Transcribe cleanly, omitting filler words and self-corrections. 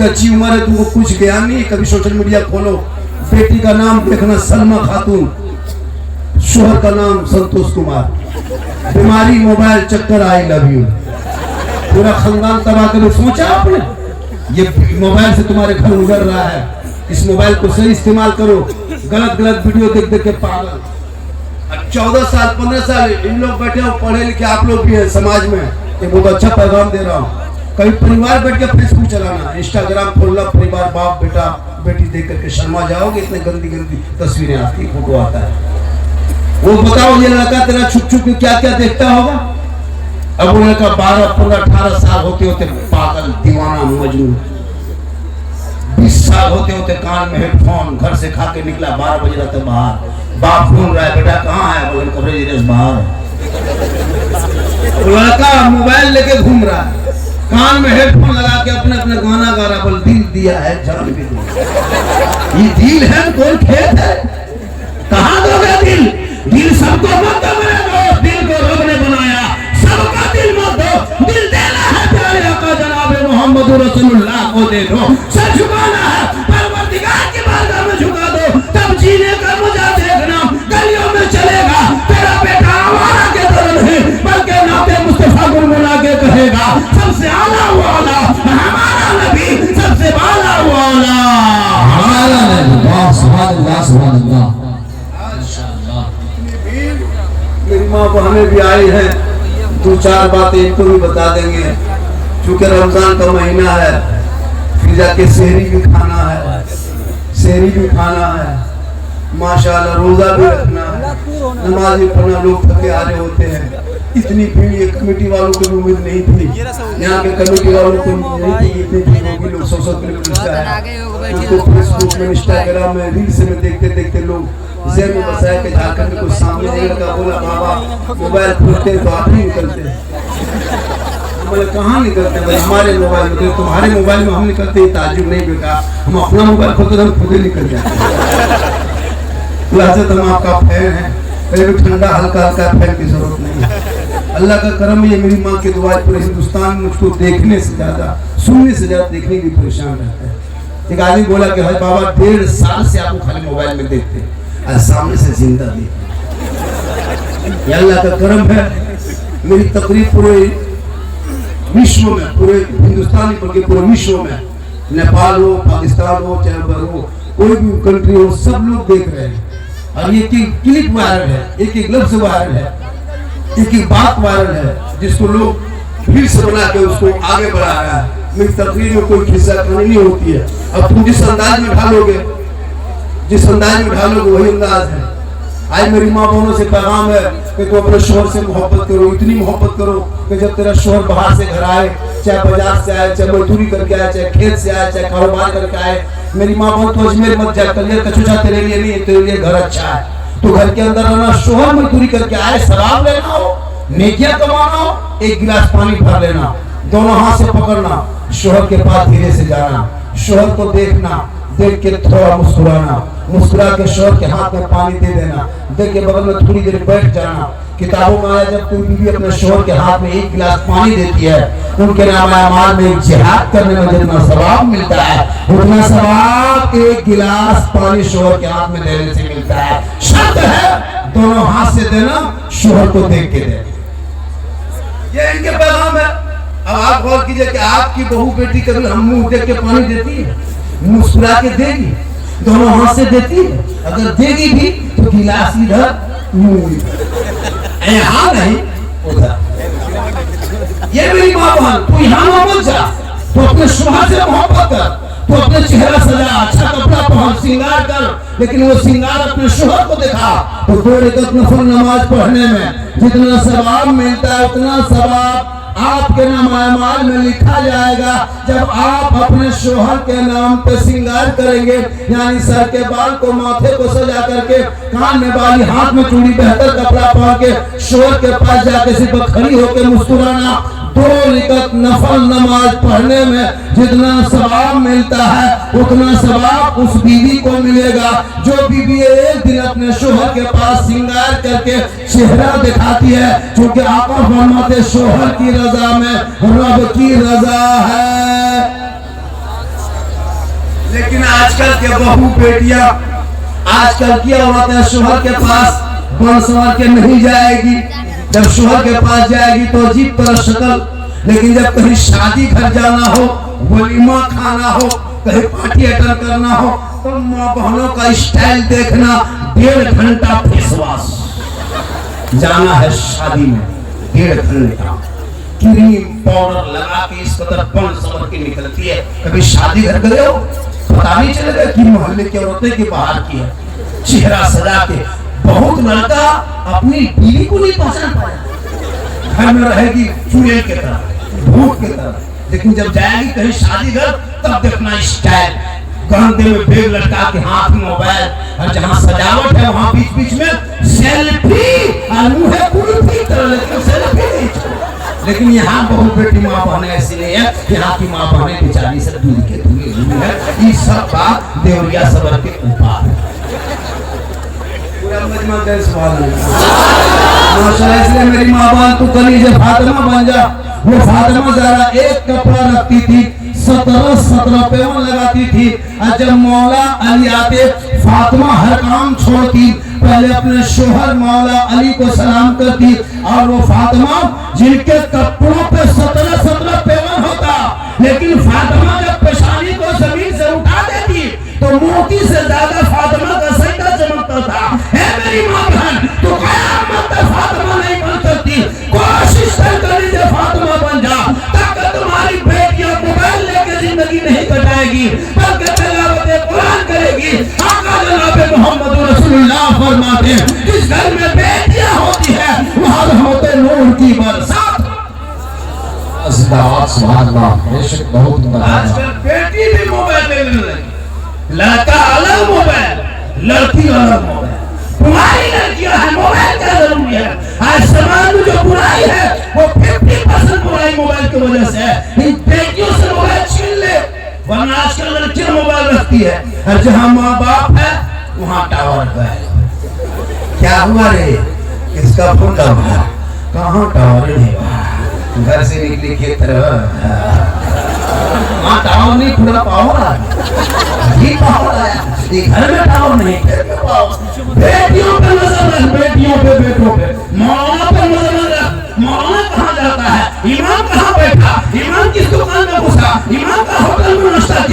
कच्ची उम्र है, तुमको कुछ ज्ञान नहीं। कभी सोशल मीडिया खोलो, बेटी का नाम देखना सलमा खातून, शोहर का नाम संतोष कुमार, बीमारी मोबाइल चक्कर आई लव यू, पूरा खानदान तबाह कर। सोचा आपने ये मोबाइल से तुम्हारे घर उजड़ रहा है, इस मोबाइल को सही इस्तेमाल करो। गलत गलत वीडियो देख देख के पागल। 14 साल 15 साल इन लोग बैठे हो, पढ़े लिखे आप लोग भी है समाज में, ये बहुत अच्छा पैगाम दे रहा हूँ। कभी परिवार बैठ के फेसबुक चलाना, इंस्टाग्राम खोलना, परिवार बाप बेटा बेटी देख करके शर्मा जाओगे। इतने गंदी गंदी तस्वीरें आती, फोटो आता है। वो बताओ ये लड़का तेरा छुप छुप के क्या क्या देखता होगा। अब वो लड़का 12 15 18 साल होते होते पागल दीवाना मजनू, 20 साल होते होते कान में हेडफोन, घर से खा के निकला 12 बजे रहते बाहर, बाप घूम रहा है, बेटा कहाँ है, बोले कवरेज बाहर है। लड़का मोबाइल लेके घूम रहा है, कान में हेडफोन लगा के अपने अपने गाना गा रहा, बोल दिल दिया है जान भी दिया। ये दिल है कौन खेत है, कहाँ दोगे दिल? दिल सबको मत दो मेरे दोस्त, दिल को रब ने बनाया, सबका दिल मत दो। दिल देना है प्यारे आका जनाब मोहम्मद रसूलुल्लाह को दे दो। सर झुकाना है परवरदिगार की बारगाह में झुका दो, तब जीने का मजा देखना। गलियों में चलेगा तेरा बेटा हमारा के तरह नहीं, बल्कि नाते मुस्तफा गुनगुना के कहेगा सबसे आला वाला हमारा नबी, सबसे बाला वाला हमारा नबी। वाह सुभान अल्लाह सुभान अल्लाह। मेरी माँ बहनें भी आई हैं, 2-4 बातें इनको भी बता देंगे। चूंकि रमजान का महीना है, फिर जाके सहरी भी खाना है, सहरी भी खाना है, माशाल्लाह रोजा भी रखना है, नमाज भी पढ़ना। लोग थके हारे होते हैं। इतनी भीड़ ये कमेटी वालों को उम्मीद नहीं थी, यहाँ के कमेटी वालों को नहीं थी इतनी भीड़ होगी। लोग 100 किलोमीटर है, उनको फेसबुक में इंस्टाग्राम में रील्स में देखते देखते लोग जेब में बसाया कि झारखंड में कुछ सामने नहीं लगा। बोला बाबा मोबाइल खोलते तो आप ही निकलते हैं। बोले कहाँ निकलते हैं? हमारे मोबाइल में, तुम्हारे मोबाइल में हम निकलते ही ताज्जुब नहीं बेटा, हम अपना मोबाइल खोलते तो हम खुद ही निकल जाते। हम आपका फैन है, पहले ठंडा हल्का हल्का फैन की जरूरत नहीं है। अल्लाह का करम ये मेरी माँ की दुआ, पूरे हिंदुस्तान में मुझको देखने से ज्यादा सुनने से ज्यादा देखने की परेशान रहता है। एक आदमी बोला कि भाई बाबा 1.5 साल से आपको खाली मोबाइल में देखते और सामने से जिंदा देखते। अल्लाह का करम है, मेरी तकरीब पूरे विश्व में, पूरे हिंदुस्तान बल्कि पूरे विश्व में, नेपाल हो, पाकिस्तान हो, चाहे हो, कोई भी कंट्री हो, सब लोग देख रहे हैं। और ये क्लिप वायरल है, एक एक लफ्ज वायरल है, एक एक बात वायरल है, जिसको लोग फिर से बना के उसको आगे बढ़ा रहा है। मेरी तकरीर में कोई खिस्सा नहीं होती है। अब तुम जिस अंदाज में ढालोगे, जिस अंदाज में ढालोगे वही अंदाज है। आज मेरी माँ बहनों से पैगाम है कि तुम अपने शोहर से मोहब्बत करो, इतनी मोहब्बत करो कि जब तेरा शोहर बाहर से घर आए, चाहे बाजार से आए, चाहे मजदूरी करके आए, चाहे खेत से आए, चाहे कारोबार करके आए, मेरी माँ बहन तो अजमेर मत जाए, कलियर कचूचा तेरे लिए नहीं, तेरे लिए घर अच्छा है। तो घर के अंदर रहना, शोहर मजदूरी करके आए, शराब लेना हो, नेकियां कमाना हो, एक गिलास पानी भर लेना, दोनों हाथ से पकड़ना, शोहर के पास धीरे से जाना, शोहर को देखना, देख के थोड़ा मुस्कुराना, मुस्कुरा के शोहर के हाथ में पानी दे देना, देख के बगल में थोड़ी देर बैठ जाना। किताबों में आया जब कोई बीवी अपने शोहर के हाथ में 1 गिलास पानी देती है, उनके नाम में जिहाद करने में जितना सवाब मिलता है, उतना सवाब 1 गिलास पानी शोहर के हाथ में देने से मिलता है। शर्त है दोनों हाथ से देना, शोहर को देख के देना। ये इनके पैगाम है। अब आप गौर कीजिए कि आपकी बहू बेटी कभी हम मुंह देख के पानी देती है, मुस्कुरा के देगी, दोनों हाथ से देती है। अगर देगी भी तो गिलास इधर, मुंह यहाँ नहीं उधर। ये मेरी माँ बहन, तू यहाँ मोहब्बत जा, तो अपने शोहर से मोहब्बत कर, तो अपने चेहरा सजा, अच्छा कपड़ा पहन, श्रृंगार कर, लेकिन वो श्रृंगार अपने शोहर को दिखा। तो 2 रकात नफल नमाज पढ़ने में जितना सवाब मिलता है, उतना सवाब आपके नाम में लिखा जाएगा जब आप अपने शोहर के नाम पे श्रृंगार करेंगे, यानी सर के बाल को, माथे को सजा करके, कान में बाली, हाथ में चूड़ी, बेहतर कपड़ा पहन के शोहर के पास जाके सिर्फ खड़ी होकर मुस्कुराना। 2 रकात नफल नमाज पढ़ने में जितना सवाब मिलता है, उतना सवाब उस बीवी को मिलेगा जो बीवी एक दिन अपने शोहर के पास श्रृंगार करके चेहरा दिखाती है। क्योंकि आका फरमाते शोहर की रजा में रब की रजा है। लेकिन आजकल के बहू बेटियां, आजकल की औरतें शोहर के पास बन संवर के नहीं जाएगी। जब शोहर के पास जाएगी तो अजीब तरह शक्ल, लेकिन जब कहीं शादी घर जाना हो, वलीमा खाना हो, कहीं पार्टी अटेंड करना हो, तो माँ बहनों का स्टाइल देखना। 1.5 घंटा फेस वॉश, जाना है शादी में 1.5 घंटा, क्रीम पाउडर लगा के इस कदर बन संवर के निकलती है। कभी शादी घर गए हो, पता नहीं चलेगा कि मोहल्ले की औरतें के बाहर की है, चेहरा सजा के। बहुत लड़का अपनी बीवी को नहीं पहचान पाया, घर में रहेगी चूहे के तरह, भूत के तरह, लेकिन जब जाएगी कहीं शादी घर तब देखना स्टाइल, कंधे में बैग लटका के हाथ में मोबाइल, और जहाँ सजावट है वहाँ बीच बीच में सेल्फी, मुंह है कुल्फी तरह, लेकिन सेल्फी नहीं। लेकिन यहाँ बहुत बेटी माँ बहने ऐसी नहीं है, यहाँ की माँ बहने बेचारी से दूर के दूर है। ये सब बात देवरिया सबर के ऊपर है। इसलिए मेरी माँ बहन तू कलीजे फातिमा बन जा। वो फातिमा जरा एक कपड़ा रखती थी, 17 पेवन लगाती थी, और जब मौला अली आते फातिमा हर काम छोड़ती, पहले अपने शोहर मौला अली को सलाम करती। और वो फातिमा जिनके कपड़ों पे 17 पेवन होता, लेकिन फातिमा जब पेशानी को जमीन से उठा देती तो मोती से ज्यादा फातिमा का सैदा चमकता था। है मेरी माँ बहन, तो क़यामत तक फातिमा नहीं बन सकती। कोशिश कर लीजिए फातिमा बन जा, तब तुम्हारी बेटियां मोबाइल लेके जिंदगी नहीं कटाएगी, बल्कि तिलावत कुरान करेगी। आका जनाब मोहम्मद रसूलुल्लाह फरमाते हैं, जिस घर में बेटियां होती है वहाँ रहमत नूर की बरसात। आजकल बेटी भी मोबाइल ले रही, लड़का अलग मोबाइल, लड़की अलग मोबाइल। तुम्हारी लड़कियां है, मोबाइल क्या जरूरी है? आज समाज में जो बुराई है वो 50% बुराई मोबाइल की वजह से है। इन बेटियों से मोबाइल छीन ले, वरना आजकल लड़कियां मोबाइल रखती है, और जहाँ माँ बाप है वहाँ टावर है। क्या हुआ रे, किसका फोन हुआ? कहाँ टावर है? घर से निकली के तरह टावर नहीं, पूरा पावर आया, घर में टावर नहीं। बेटियों पे नजर रख, बेटियों पे, बेटों पे, मौलाना पे नजर रख। मौलाना कहाँ जाता है, इमाम कहाँ बैठा, इमाम किस दुकान में घुसा, इमाम का होटल में नाश्ता